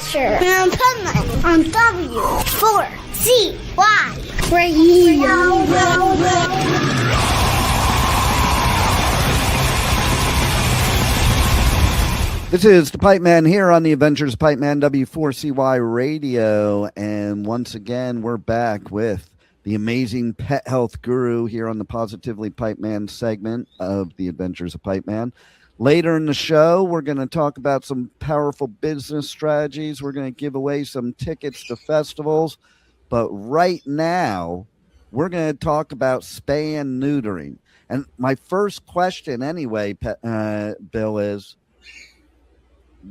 Adventure in Pipeman on W4CY Radio. This is the Pipeman here on the Adventures of Pipeman W4CY Radio, and once again we're back with the amazing pet health guru here on the Positively Pipeman segment of the Adventures of Pipeman. Later in the show, we're going to talk about some powerful business strategies. We're going to give away some tickets to festivals, but right now we're going to talk about spay and neutering. And my first question anyway, Bill, is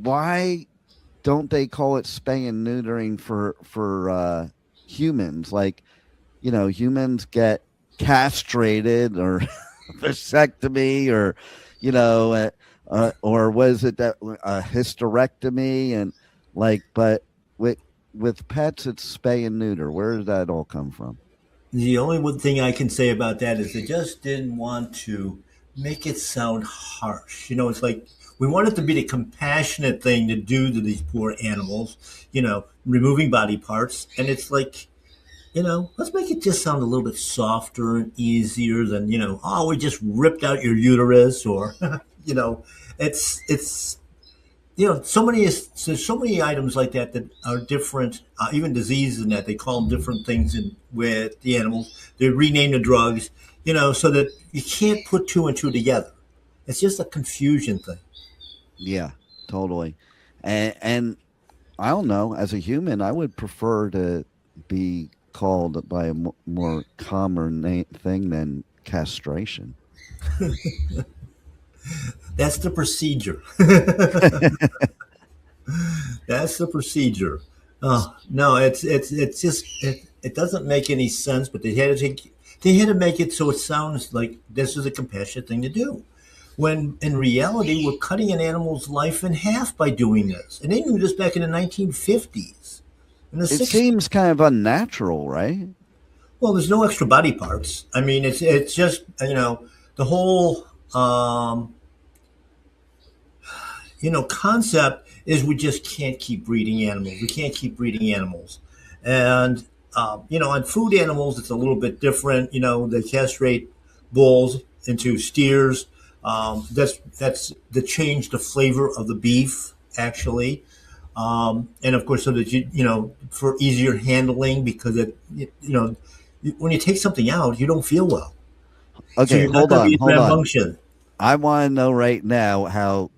why don't they call it spay and neutering for humans? Like, you know, humans get castrated or vasectomy or, you know, or was it that a hysterectomy? And like, but with pets, it's spay and neuter. Where did that all come from? The only one thing I can say about that is they just didn't want to make it sound harsh. You know, it's like, we want it to be the compassionate thing to do to these poor animals, you know, removing body parts. And it's like, you know, let's make it just sound a little bit softer and easier than, you know, oh, we just ripped out your uterus or, you know, it's, you know, there's so many items like that that are different, even diseases and that they call them different things with the animals. They rename the drugs, you know, so that you can't put two and two together. It's just a confusion thing. Yeah, totally. And I don't know, as a human, I would prefer to be called by a more calmer thing than castration. That's the procedure. That's the procedure. No, it's just it doesn't make any sense. But they had to make it so it sounds like this is a compassionate thing to do. When in reality, we're cutting an animal's life in half by doing this. And they knew this back in the 1950s. In the 60s. It seems kind of unnatural, right? Well, there's no extra body parts. I mean, it's just, you know, the whole, you know, concept is we just can't keep breeding animals. We can't keep breeding animals. And, you know, on food animals, it's a little bit different. You know, they castrate bulls into steers. That's to change the flavor of the beef, actually. And of course, so that you know, for easier handling, because it, you know, when you take something out, you don't feel well. Okay, so hold on. Function. I want to know right now how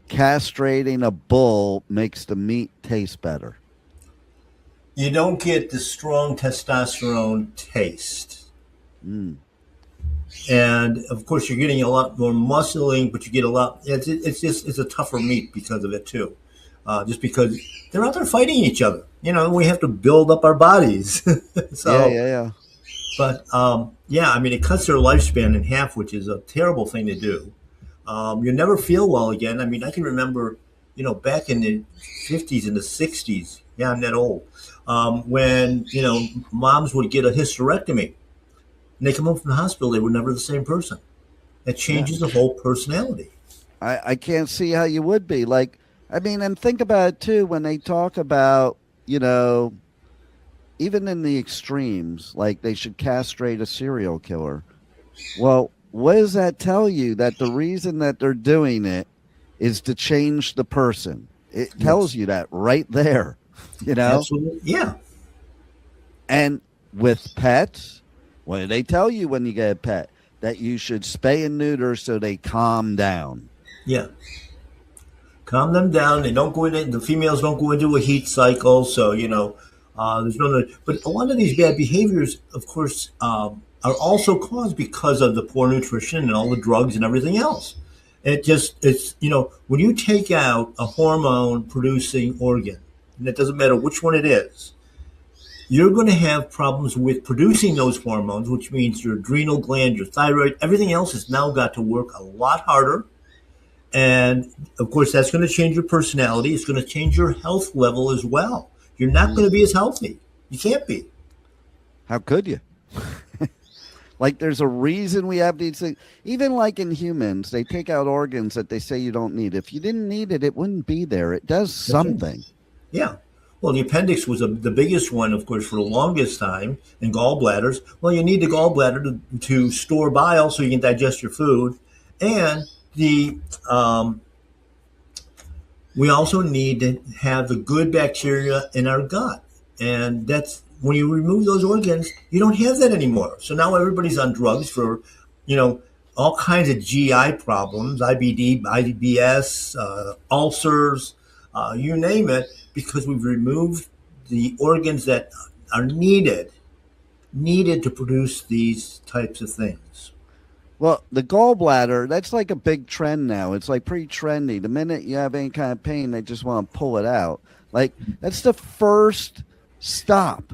castrating a bull makes the meat taste better. You don't get the strong testosterone taste. And of course, you're getting a lot more muscling, but you get a lot. It's a tougher meat because of it too, just because they're out there fighting each other. You know, we have to build up our bodies. So, yeah. But yeah, I mean, it cuts their lifespan in half, which is a terrible thing to do. You never feel well again. I mean, I can remember, you know, back in the 50s and the 60s. Yeah, I'm that old. When, you know, moms would get a hysterectomy. And they come home from the hospital, they were never the same person. That changes the whole personality. I can't see how you would be. Like, I mean, and think about it, too, when they talk about, you know, even in the extremes, like they should castrate a serial killer. Well, what does that tell you? That the reason that they're doing it is to change the person. It tells you that right there, you know? Absolutely. Yeah. And with pets, what do they tell you when you get a pet? That you should spay and neuter so they calm down. Yeah. Calm them down. They don't go into, the females don't go into a heat cycle. So, you know, there's no, but a lot of these bad behaviors, of course, are also caused because of the poor nutrition and all the drugs and everything else. It's, you know, when you take out a hormone producing organ, and it doesn't matter which one it is, you're going to have problems with producing those hormones, which means your adrenal gland, your thyroid, everything else has now got to work a lot harder. And of course, that's going to change your personality. It's going to change your health level as well. You're not going to be as healthy. You can't be. How could you? Like there's a reason we have these things. Even like in humans, they take out organs that they say you don't need. If you didn't need it, it wouldn't be there. It does That's right. something. Yeah. Well, the appendix was the biggest one, of course, for the longest time, and gallbladders. Well, you need the gallbladder to store bile so you can digest your food. And the we also need to have the good bacteria in our gut. And that's when you remove those organs, you don't have that anymore. So now everybody's on drugs for, you know, all kinds of GI problems, IBD, IBS, ulcers, you name it, because we've removed the organs that are needed to produce these types of things. Well, the gallbladder, that's like a big trend now. It's like pretty trendy. The minute you have any kind of pain, they just want to pull it out. Like, that's the first stop.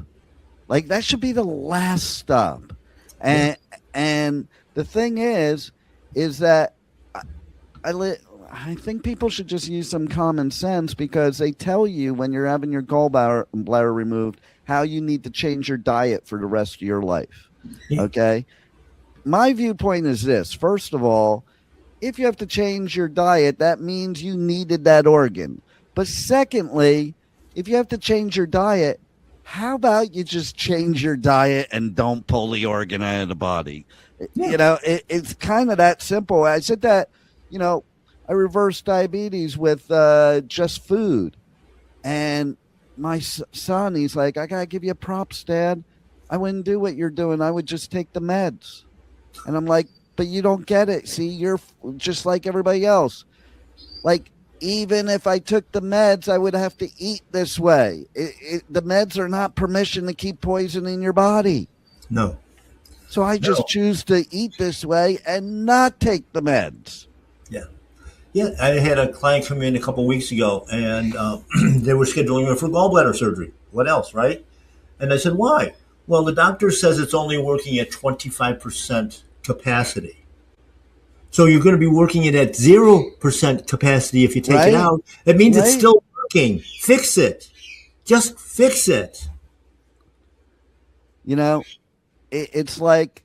Like, that should be the last stop. And the thing is that I think people should just use some common sense, because they tell you when you're having your gallbladder removed how you need to change your diet for the rest of your life. Yeah. Okay? My viewpoint is this. First of all, if you have to change your diet, that means you needed that organ. But secondly, if you have to change your diet, how about you just change your diet and don't pull the organ out of the body? Yeah. You know, it's kind of that simple. I said that, you know, I reversed diabetes with just food. And my son, he's like, I got to give you props, Dad. I wouldn't do what you're doing. I would just take the meds. And I'm like, but you don't get it. See, you're just like everybody else. Like, even if I took the meds, I would have to eat this way. The meds are not permission to keep poisoning your body. No. So I just choose to eat this way and not take the meds. Yeah. Yeah, I had a client come in a couple of weeks ago, and they were scheduling her for gallbladder surgery. What else, right? And I said, why? Well, the doctor says it's only working at 25% capacity. So you're going to be working it at 0% capacity if you take it out. That means it's still working. Fix it. Just fix it. You know, it's like,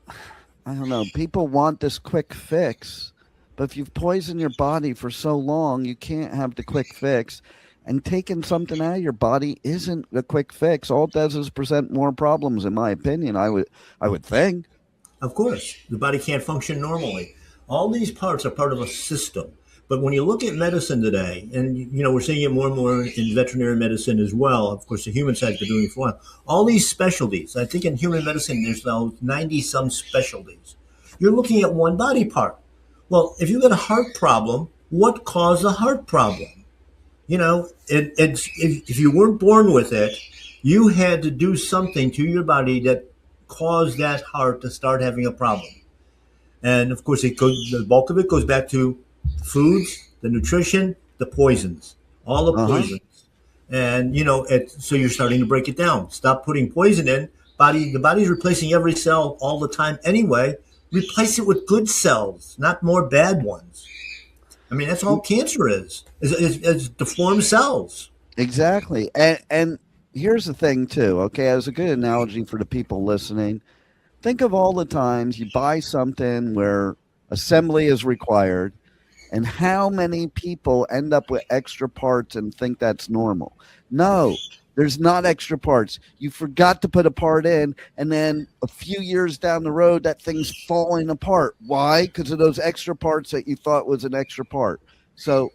I don't know, people want this quick fix, but if you've poisoned your body for so long, you can't have the quick fix. And taking something out of your body isn't a quick fix. All it does is present more problems, in my opinion, I would think. Of course, the body can't function normally. All these parts are part of a system. But when you look at medicine today, and you know we're seeing it more and more in veterinary medicine as well. Of course, the human side's been doing it for a while. All these specialties. I think in human medicine, there's now 90-some specialties. You're looking at one body part. Well, if you got a heart problem, what caused the heart problem? You know, if you weren't born with it, you had to do something to your body that caused that heart to start having a problem. And of course, the bulk of it goes back to foods, the nutrition, the poisons, all the poisons. And, you know, so you're starting to break it down. Stop putting poison in. The body's replacing every cell all the time anyway. Replace it with good cells, not more bad ones. I mean, that's all cancer is deformed cells. Exactly. And here's the thing, too, okay, as a good analogy for the people listening, think of all the times you buy something where assembly is required and how many people end up with extra parts and think that's normal. No, there's not extra parts. You forgot to put a part in, and then a few years down the road, that thing's falling apart. Why? Because of those extra parts that you thought was an extra part. So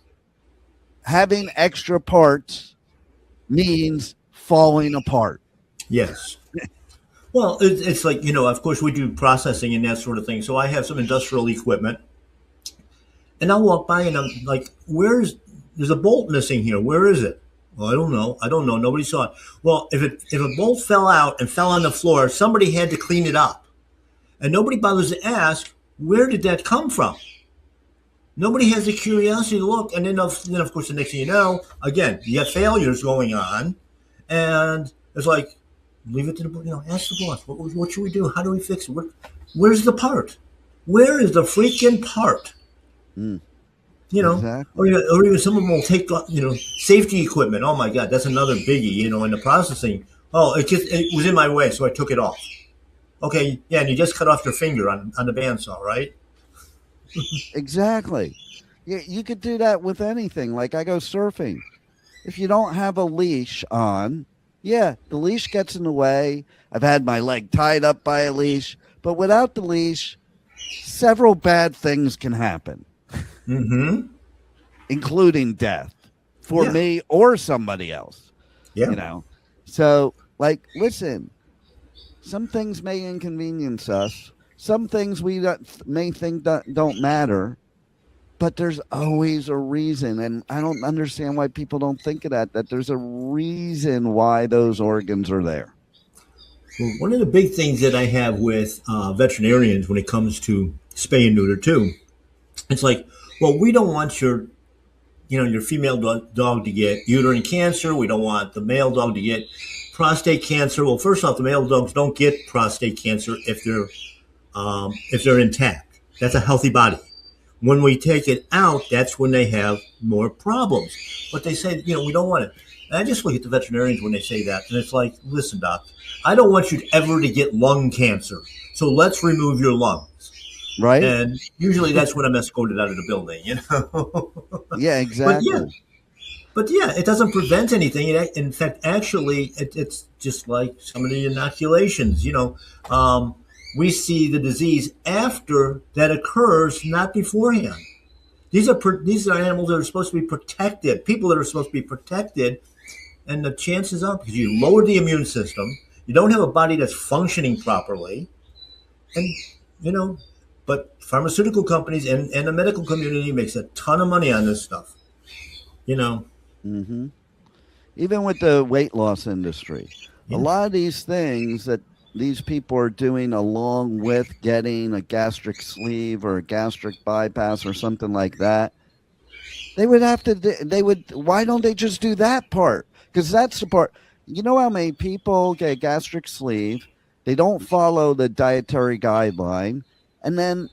having extra parts means falling apart. Yes. Well, it's like, you know, of course we do processing and that sort of thing. So I have some industrial equipment, and I'll walk by and I'm like, there's a bolt missing here. Where is it? Well, I don't know. Nobody saw it. Well, if a bolt fell out and fell on the floor, somebody had to clean it up. And nobody bothers to ask, where did that come from? Nobody has the curiosity to look. And then of course, the next thing you know, again, you have failures going on. And it's like, leave it to the, ask the boss, what should we do? How do we fix it? Where's the part? Where is the freaking part? Exactly. Or even some of them will take, safety equipment. Oh my God, that's another biggie, in the processing. Oh, it was in my way, so I took it off. Okay, yeah, and you just cut off your finger on the bandsaw, right? Exactly. You could do that with anything. Like I go surfing. If you don't have a leash on, yeah, the leash gets in the way. I've had my leg tied up by a leash, but without the leash, several bad things can happen, Mm-hmm. including death for Yeah. me or somebody else, Yeah. you know? So, like, listen, some things may inconvenience us. Some things we may think don't matter, but there's always a reason. And I don't understand why people don't think of that there's a reason why those organs are there. Well, one of the big things that I have with veterinarians when it comes to spay and neuter too, it's like, well, we don't want your female dog to get uterine cancer. We don't want the male dog to get prostate cancer. Well, first off, the male dogs don't get prostate cancer if they're intact. That's a healthy body. When we take it out, that's when they have more problems. But they say, we don't want it. And I just look at the veterinarians when they say that, and it's like, listen, doc, I don't want you ever to get lung cancer. So let's remove your lungs. Right? And usually that's when I'm escorted out of the building. Yeah, exactly. But yeah, it doesn't prevent anything. In fact, actually, it's just like some of the inoculations. We see the disease after that occurs, not beforehand. These are animals that are supposed to be protected, people that are supposed to be protected, and the chances are, because you lower the immune system, you don't have a body that's functioning properly, and but pharmaceutical companies and the medical community makes a ton of money on this stuff. Mm-hmm. Even with the weight loss industry, a lot of these things that these people are doing along with getting a gastric sleeve or a gastric bypass or something like that, why don't they just do that part? Because that's the part. You know how many people get a gastric sleeve, they don't follow the dietary guideline, and then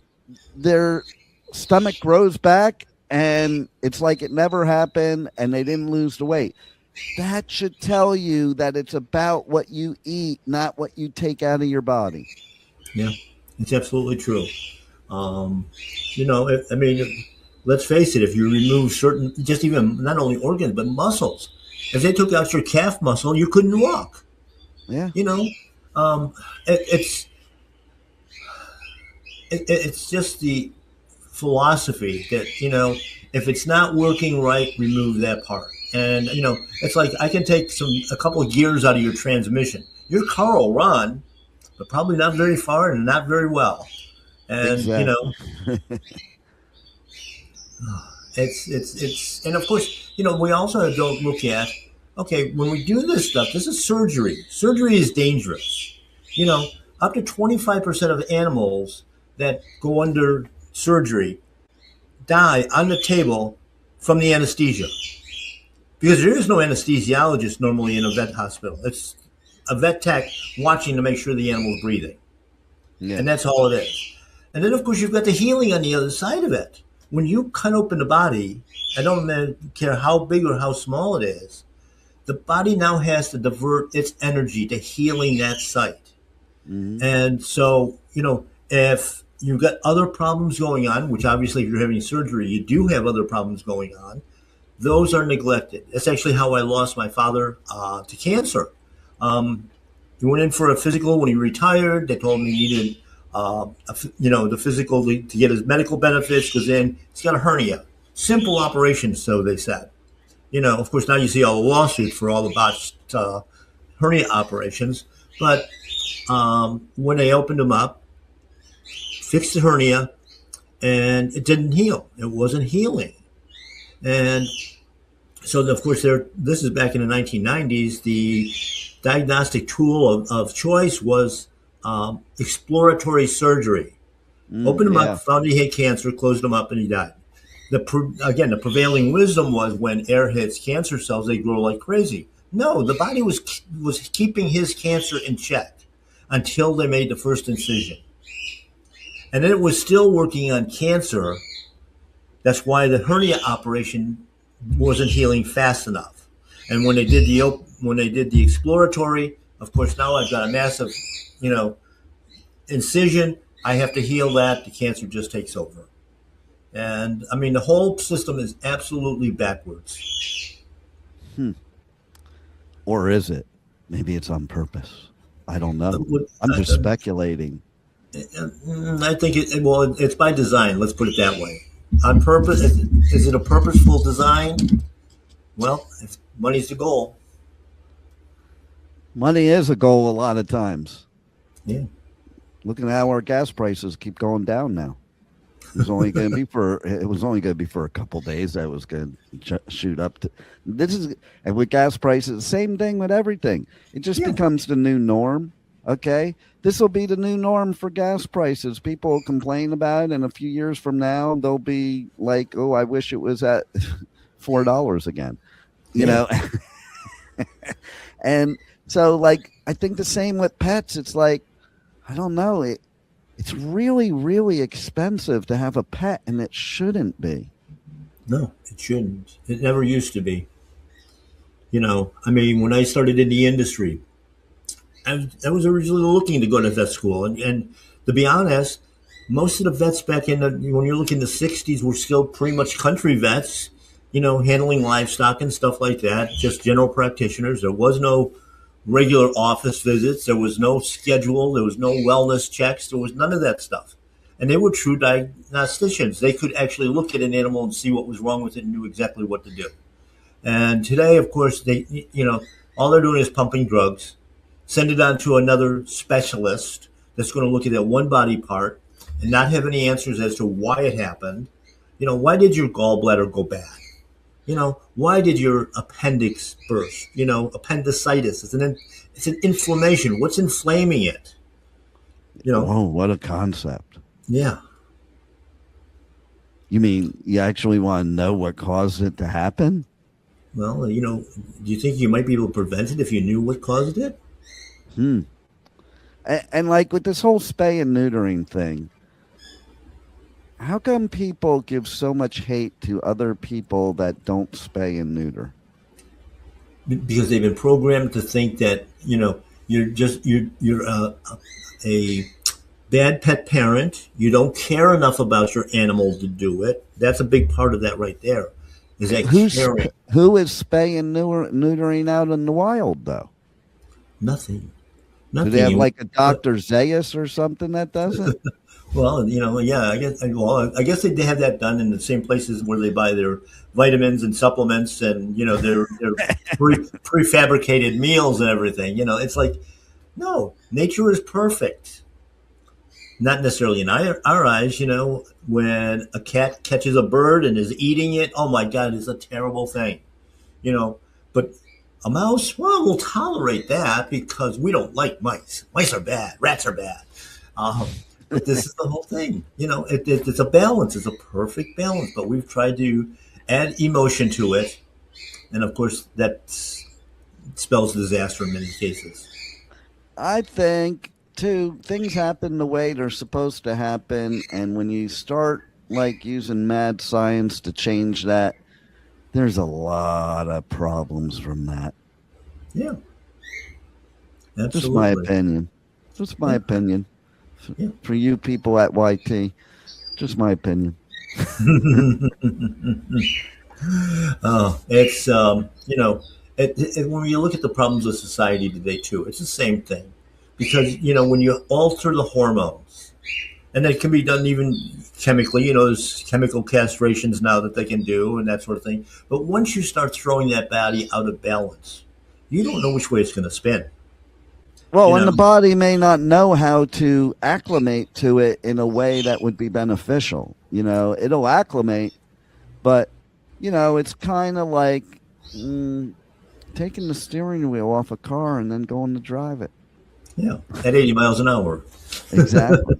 their stomach grows back and it's like it never happened and they didn't lose the weight. That should tell you that it's about what you eat, not what you take out of your body. Yeah, it's absolutely true. Let's face it, if you remove certain, just even not only organs, but muscles, if they took out your calf muscle, you couldn't walk. Yeah. It's just the philosophy that, if it's not working right, remove that part. And, it's like I can take a couple of gears out of your transmission. Your car will run, but probably not very far and not very well. And, Exactly. it's and of course, we also don't look at, okay, when we do this stuff, this is surgery. Surgery is dangerous. Up to 25% of animals that go under surgery die on the table from the anesthesia. Because there is no anesthesiologist normally in a vet hospital. It's a vet tech watching to make sure the animal's breathing. Yeah. And that's all it is. And then, of course, you've got the healing on the other side of it. When you cut open the body, I don't care how big or how small it is, the body now has to divert its energy to healing that site. Mm-hmm. And so, if you've got other problems going on, which obviously if you're having surgery, you do have other problems going on, those are neglected. That's actually how I lost my father to cancer. He went in for a physical when he retired. They told him he needed, the physical to get his medical benefits because then he's got a hernia. Simple operation, so they said. Of course, now you see all the lawsuits for all the botched hernia operations. But when they opened him up, fixed the hernia, and it didn't heal. It wasn't healing. And so, of course, this is back in the 1990s. The diagnostic tool of choice was exploratory surgery. Opened him up, found he had cancer, closed him up, and he died. The prevailing wisdom was when air hits cancer cells, they grow like crazy. No, the body was keeping his cancer in check until they made the first incision. And then it was still working on cancer. That's why the hernia operation wasn't healing fast enough. And when they did the exploratory, of course, now I've got a massive, incision, I have to heal that. The cancer just takes over. And I mean, the whole system is absolutely backwards. Or is it? Maybe it's on purpose. I don't know. I'm just I speculating. think it's by design. Let's put it that way. On purpose, is it a purposeful design? Well, if money's the goal. Money is a goal a lot of times. Yeah. Looking at how our gas prices keep going down now. It was only going to be for a couple days. That was going to shoot up to and with gas prices, same thing with everything. It just becomes the new norm. Okay, this will be the new norm for gas prices. People will complain about it, and a few years from now, they'll be like, "Oh, I wish it was at $4 again." You know, and so like I think the same with pets. It's like I don't know It's really, really expensive to have a pet, and it shouldn't be. No, it shouldn't. It never used to be. I mean, when I started in the industry, I was originally looking to go to vet school. And to be honest, most of the vets back when you're looking in the 60s were still pretty much country vets, handling livestock and stuff like that, just general practitioners. There was no regular office visits. There was no schedule. There was no wellness checks. There was none of that stuff. And they were true diagnosticians. They could actually look at an animal and see what was wrong with it and knew exactly what to do. And today, of course, all they're doing is pumping drugs, send it on to another specialist that's going to look at that one body part and not have any answers as to why it happened. Why did your gallbladder go bad? Why did your appendix burst? Appendicitis. It's an inflammation. What's inflaming it? Oh, what a concept. Yeah. You mean you actually want to know what caused it to happen? Well, do you think you might be able to prevent it if you knew what caused it? And like with this whole spay and neutering thing, how come people give so much hate to other people that don't spay and neuter? Because they've been programmed to think that you're a bad pet parent. You don't care enough about your animal to do it. That's a big part of that right there. Is that caring? Who is spay and neutering out in the wild though? Nothing. Do they have like a Dr. Zayas or something that does it? Well, I guess they have that done in the same places where they buy their vitamins and supplements and, their prefabricated meals and everything. It's like, no, nature is perfect. Not necessarily in our eyes, when a cat catches a bird and is eating it, oh my God, it's a terrible thing. But a mouse, well, we'll tolerate that because we don't like mice. Mice are bad. Rats are bad. But this is the whole thing. It's a balance. It's a perfect balance. But we've tried to add emotion to it. And, of course, that spells disaster in many cases. I think, too, things happen the way they're supposed to happen. And when you start, like, using mad science to change that, there's a lot of problems from that. Yeah. Absolutely. Just my opinion. Just my opinion. For you people at YT, just my opinion. It's when you look at the problems of society today too, it's the same thing, because when you alter the hormones, and that can be done even chemically. There's chemical castrations now that they can do and that sort of thing. But once you start throwing that body out of balance, you don't know which way it's going to spin. Well, and the body may not know how to acclimate to it in a way that would be beneficial. It'll acclimate, but, it's kind of like taking the steering wheel off a car and then going to drive it. Yeah, at 80 miles an hour. Exactly.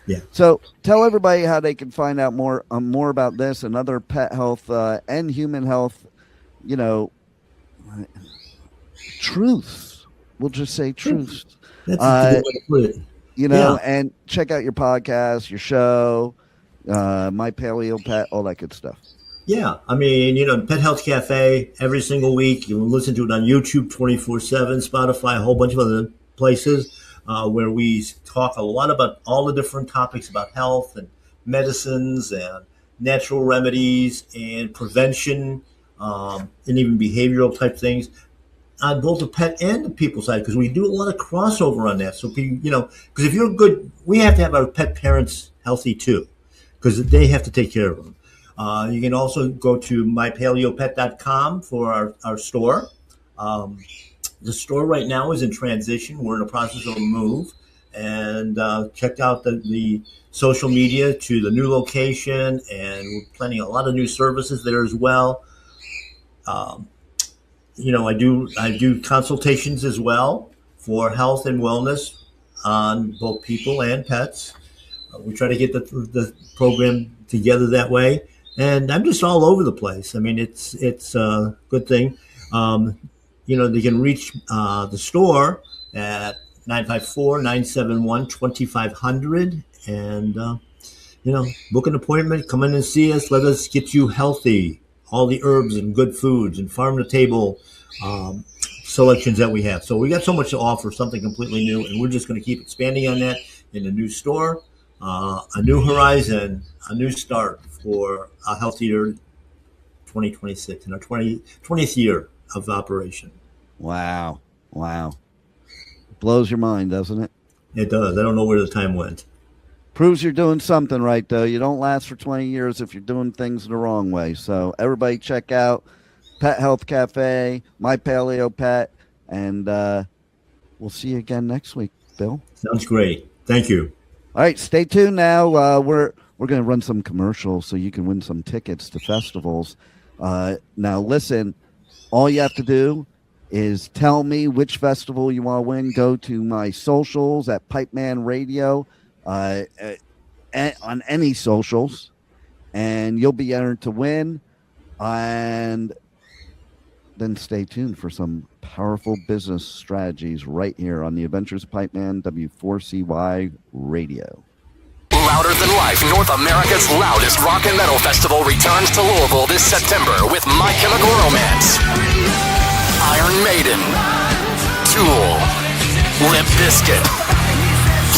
Yeah. So tell everybody how they can find out more about this and other pet health and human health, truths. We'll just say truths. That's a good way to put it. And check out your podcast, your show, My Paleo Pet, all that good stuff. Yeah. I mean, Pet Health Cafe every single week. You can listen to it on YouTube 24/7, Spotify, a whole bunch of other places. where we talk a lot about all the different topics about health and medicines and natural remedies and prevention, and even behavioral type things on both the pet and the people side, because we do a lot of crossover on that. So, because if you're good, we have to have our pet parents healthy too, because they have to take care of them. You can also go to mypaleopet.com for our store. The store right now is in transition. We're in the process of a move. And check out the social media to the new location. And we're planning a lot of new services there as well. I do consultations as well for health and wellness on both people and pets. We try to get the program together that way, and I'm just all over the place. I mean, it's a good thing. They can reach the store at 954-971-2500, and book an appointment, come in and see us. Let us get you healthy. All the herbs and good foods and farm to table selections that we have. So we got so much to offer, something completely new, and we're just going to keep expanding on that in the new store, a new horizon, a new start for a healthier 2026 and our 20th year of operation. Wow. Blows your mind, doesn't it? It does. I don't know where the time went. Proves you're doing something right, though. You don't last for 20 years if you're doing things the wrong way. So everybody check out Pet Health Cafe, My Paleo Pet, and we'll see you again next week, Bill. Sounds great. Thank you. All right, stay tuned now. We're going to run some commercials so you can win some tickets to festivals. Now, listen, all you have to do is tell me which festival you want to win. Go to my socials at Pipeman Radio. On any socials, and you'll be entered to win. And then stay tuned for some powerful business strategies right here on the Adventures of Pipeman W4CY Radio. Louder Than Life, North America's loudest rock and metal festival, returns to Louisville this September with My Chemical Romance, Iron Maiden, Tool, Limp Bizkit,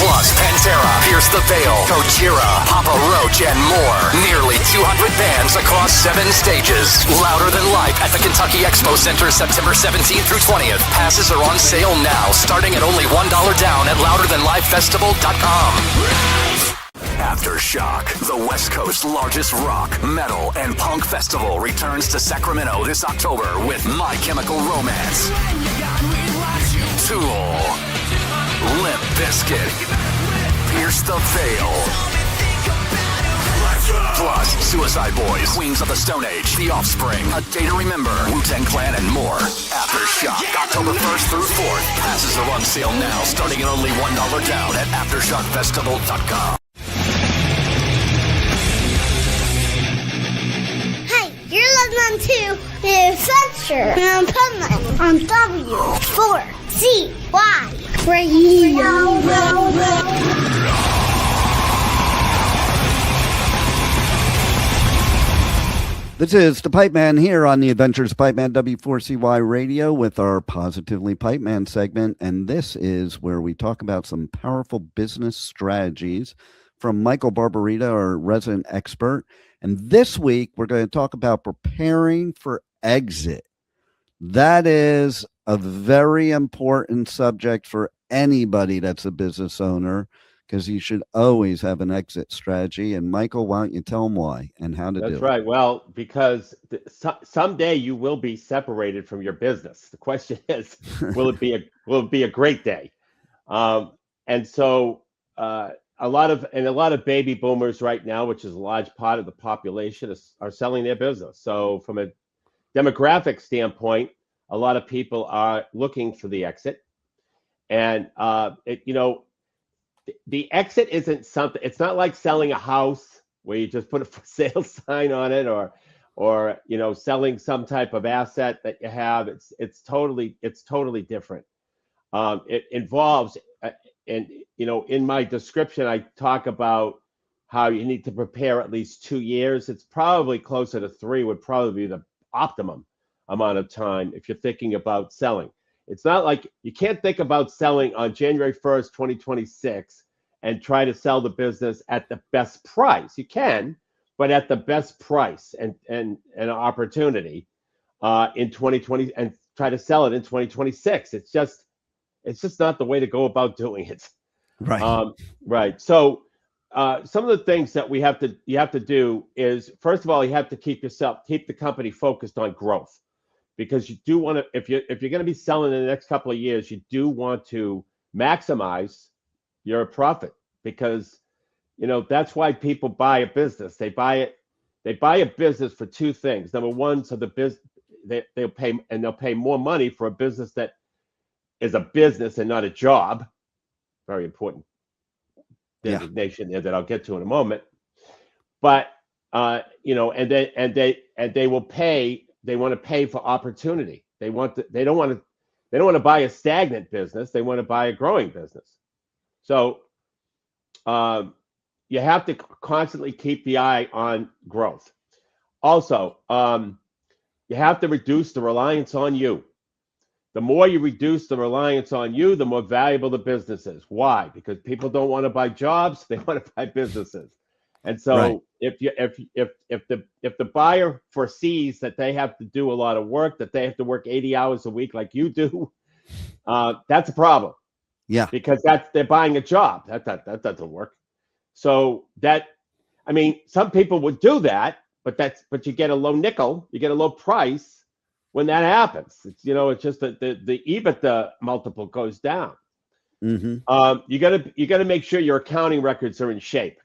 plus Pantera, Pierce the Veil, Gojira, Papa Roach, and more. Nearly 200 bands across 7 stages. Louder Than Life at the Kentucky Expo Center, September 17th through 20th. Passes are on sale now, starting at only $1 down at louderthanlifefestival.com. Aftershock, the West Coast's largest rock, metal, and punk festival, returns to Sacramento this October with My Chemical Romance, Tool, Limp Bizkit, Pierce the Veil, plus Suicide Boys, Queens of the Stone Age, The Offspring, A Day to Remember, Wu-Tang Clan, and more. Aftershock, October 1st through 4th. Passes are on sale now, starting at only $1 down at AftershockFestival.com. Hey, you're listening to The Adventures of Pipeman on W4CY Radio. This is the Pipeman here on the Adventures of Pipeman W4CY Radio with our Positively Pipeman segment. And this is where we talk about some powerful business strategies from Michael Barbarita, our resident expert. And this week, we're going to talk about preparing for exit. That is a very important subject for anybody that's a business owner, because you should always have an exit strategy. And Michael, why don't you tell them why and how to do it? That's right. Well, because someday you will be separated from your business. The question is, will it be a great day? And so a lot of baby boomers right now, which is a large part of the population, are selling their business. So from a demographic standpoint, a lot of people are looking for the exit. And the exit isn't something. It's not like selling a house where you just put a for sale sign on it, or selling some type of asset that you have. It's totally different. It involves, and in my description, I talk about how you need to prepare at least 2 years. It's probably closer to 3 would probably be the optimum amount of time if you're thinking about selling. It's not like you can't think about selling on January 1st, 2026 and try to sell the business at the best price. You can, but at the best price and an opportunity in 2020 and try to sell it in 2026. It's just not the way to go about doing it. Right. Right. So some of the things that you have to do is, first of all, you have to keep the company focused on growth, because you do want to, if you're going to be selling in the next couple of years, you do want to maximize your profit, because that's why people buy a business. They buy a business for two things. Number one, so the business they'll pay more money for a business that is a business and not a job. Very important designation there that I'll get to in a moment. But and they will pay. They want to pay for opportunity. They don't want to buy a stagnant business. They want to buy a growing business. So you have to constantly keep the eye on growth. Also, you have to reduce the reliance on you. The more you reduce the reliance on you, the more valuable the business is. Why? Because people don't want to buy jobs; they want to buy businesses. And so, if the buyer foresees that they have to do a lot of work, that they have to work 80 hours a week like you do, that's a problem. Yeah. Because they're buying a job. That doesn't work. So some people would do that, but you get a low nickel, you get a low price when that happens. It's just that the EBITDA multiple goes down. Mm-hmm. You got to make sure your accounting records are in shape,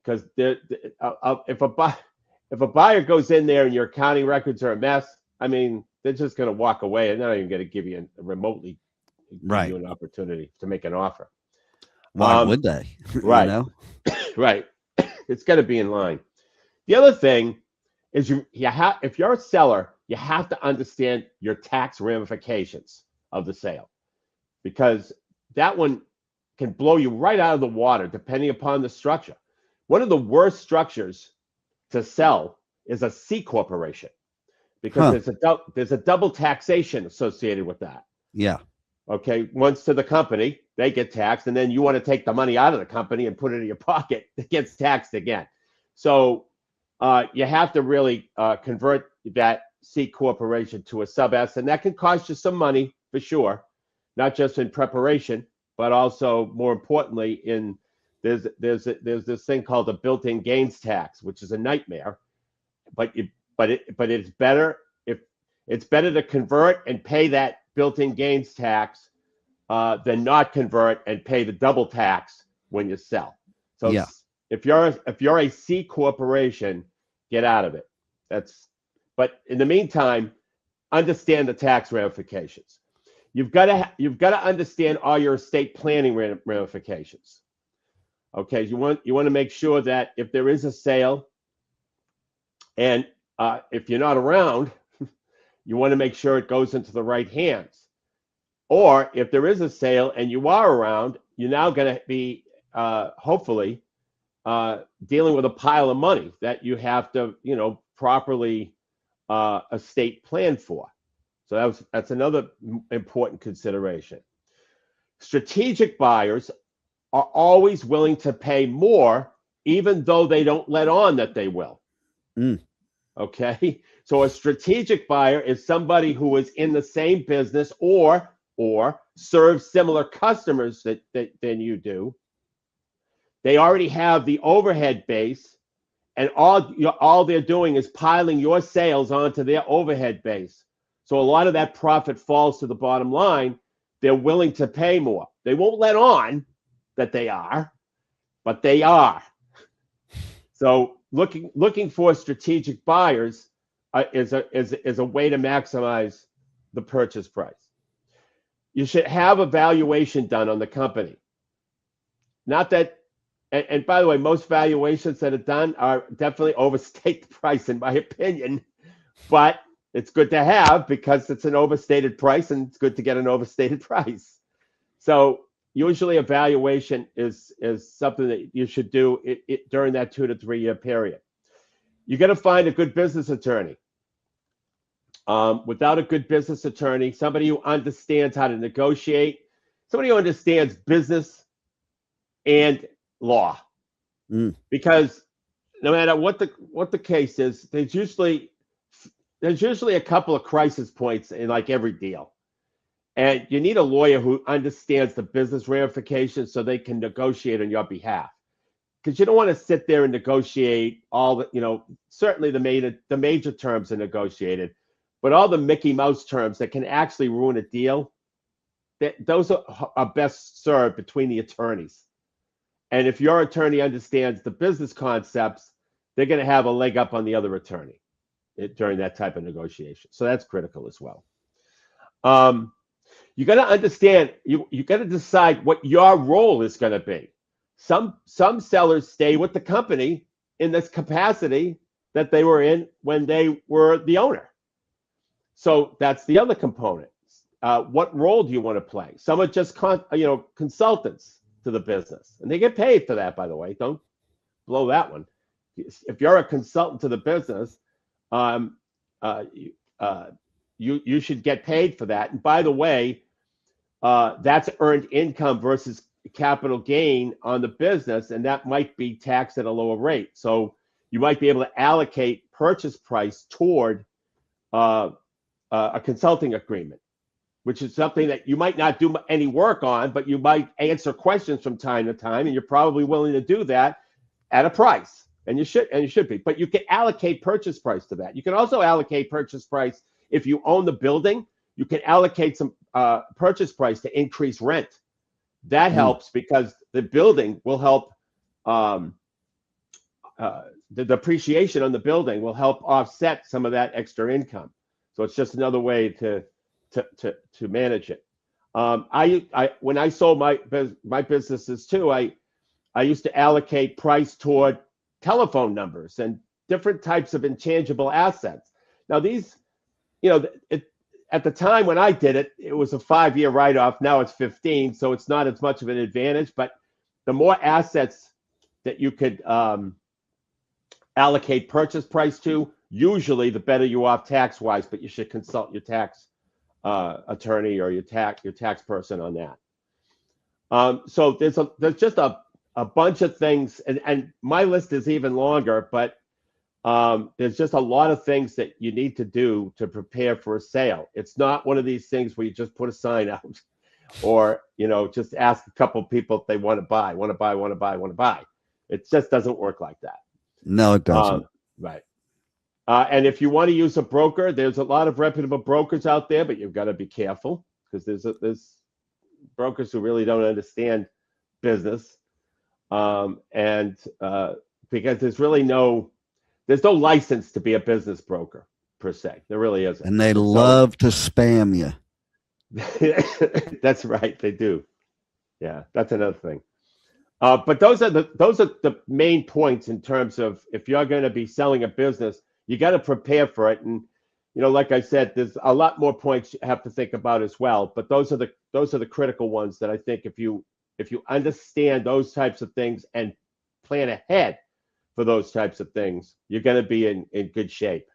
because if a buyer goes in there and your accounting records are a mess, they're just going to walk away, and they're not even going to give you remotely give you an opportunity to make an offer. Why would they? Right. Right. It's got to be in line. The other thing is if you're a seller, you have to understand your tax ramifications of the sale, because that one can blow you right out of the water depending upon the structure. One of the worst structures to sell is a C corporation, because there's a double taxation associated with that. Yeah. Okay, once to the company, they get taxed, and then you want to take the money out of the company and put it in your pocket, it gets taxed again. So you have to really convert that C corporation to a sub S, and that can cost you some money for sure, not just in preparation, but also more importantly there's this thing called the built-in gains tax, which is a nightmare. But it's better to convert and pay that built-in gains tax than not convert and pay the double tax when you sell. So if you're a C corporation, get out of it. But in the meantime, understand the tax ramifications. You've got to understand all your estate planning ramifications. Okay, you want to make sure that if there is a sale, and if you're not around, you want to make sure it goes into the right hands. Or if there is a sale and you are around, you're now going to be hopefully dealing with a pile of money that you have to properly estate plan for. So that's another important consideration. Strategic buyers are always willing to pay more, even though they don't let on that they will. Okay, so a strategic buyer is somebody who is in the same business or serves similar customers than you do. They already have the overhead base, and all they're doing is piling your sales onto their overhead base. So a lot of that profit falls to the bottom line. They're willing to pay more. They won't let on that they are, but they are. So looking for strategic buyers is a way to maximize the purchase price. You should have a valuation done on the company. Not that, and by the way, most valuations that are done are definitely overstate the price, in my opinion. But it's good to have, because it's an overstated price, and it's good to get an overstated price. So usually a valuation is something that you should do during that 2 to 3 year period. You got to find a good business attorney. without a good business attorney, somebody who understands how to negotiate, somebody who understands business and law. Because no matter what the case is, there's usually a couple of crisis points in like every deal. And you need a lawyer who understands the business ramifications so they can negotiate on your behalf. Because you don't want to sit there and negotiate all the, certainly the major terms are negotiated, but all the Mickey Mouse terms that can actually ruin a deal, those are best served between the attorneys. And if your attorney understands the business concepts, they're going to have a leg up on the other attorney during that type of negotiation. So that's critical as well. You got to understand, you got to decide what your role is going to be. Some sellers stay with the company in this capacity that they were in when they were the owner. So that's the other component. What role do you want to play? Some are just consultants to the business, and they get paid for that, by the way. Don't blow that one. If you're a consultant to the business, you should get paid for that. And by the way, that's earned income versus capital gain on the business, and that might be taxed at a lower rate. So you might be able to allocate purchase price toward a consulting agreement, which is something that you might not do any work on, but you might answer questions from time to time, and you're probably willing to do that at a price, and you should be. But you can allocate purchase price to that. You can also allocate purchase price if you own the building. You can allocate some purchase price to increase rent. That helps because the building will help. The depreciation on the building will help offset some of that extra income. So it's just another way to manage it. When I sold my businesses too, I used to allocate price toward telephone numbers and different types of intangible assets. Now these, at the time when I did it, it was a 5-year write-off. Now it's 15, so it's not as much of an advantage. But the more assets that you could allocate purchase price to, usually the better you are tax-wise. But you should consult your tax attorney or your tax person on that. So there's just a bunch of things, and my list is even longer, but there's just a lot of things that you need to do to prepare for a sale. It's not one of these things where you just put a sign out or, just ask a couple of people if they want to buy. It just doesn't work like that. No, it doesn't. Right. And if you want to use a broker, there's a lot of reputable brokers out there, but you've got to be careful because there's brokers who really don't understand business. And because there's no license to be a business broker per se. There really isn't. And they love to spam you. That's right. They do. Yeah, that's another thing. But those are the main points in terms of if you're going to be selling a business, you got to prepare for it. And like I said, there's a lot more points you have to think about as well. But those are the critical ones that I think if you understand those types of things and plan ahead for those types of things, you're going to be in good shape.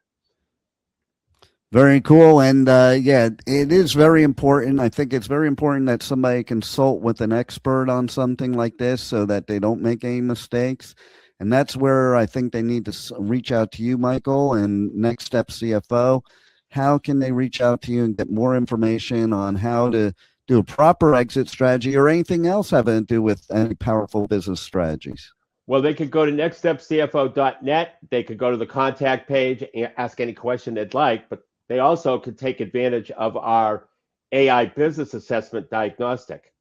Very cool. And it is very important. I think it's very important that somebody consult with an expert on something like this so that they don't make any mistakes. And that's where I think they need to reach out to you, Michael, and Next Step CFO. How can they reach out to you and get more information on how to do a proper exit strategy or anything else having to do with any powerful business strategies? Well, they could go to nextstepcfo.net. They could go to the contact page and ask any question they'd like, but they also could take advantage of our AI business assessment diagnostic,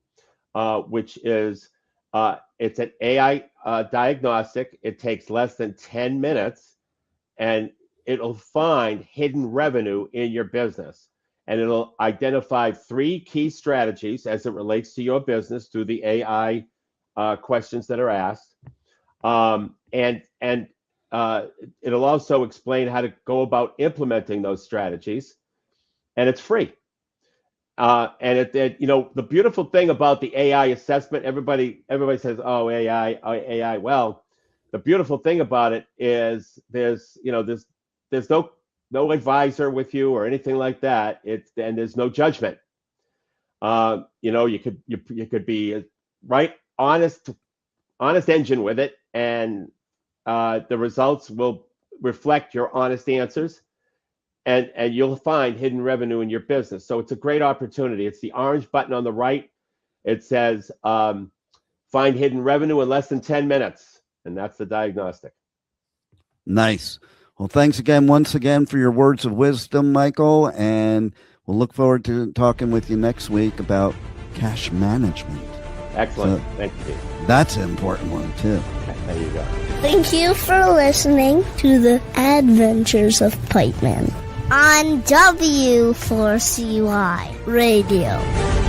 which is it's an AI diagnostic. It takes less than 10 minutes, and it'll find hidden revenue in your business. And it'll identify 3 key strategies as it relates to your business through the AI questions that are asked. And it'll also explain how to go about implementing those strategies, and it's free. And the beautiful thing about the AI assessment, everybody says, "Oh, AI." Well, the beautiful thing about it is there's no no advisor with you or anything like that. And there's no judgment. You could be right, honest engine with it, and the results will reflect your honest answers, and you'll find hidden revenue in your business. So it's a great opportunity. It's the orange button on the right. It says find hidden revenue in less than 10 minutes, and that's the diagnostic. Nice. Well, thanks once again for your words of wisdom, Michael, and we'll look forward to talking with you next week about cash management. Excellent. Thank you. That's an important one, too. There you go. Thank you for listening to the Adventures of Pipeman on W4CY Radio.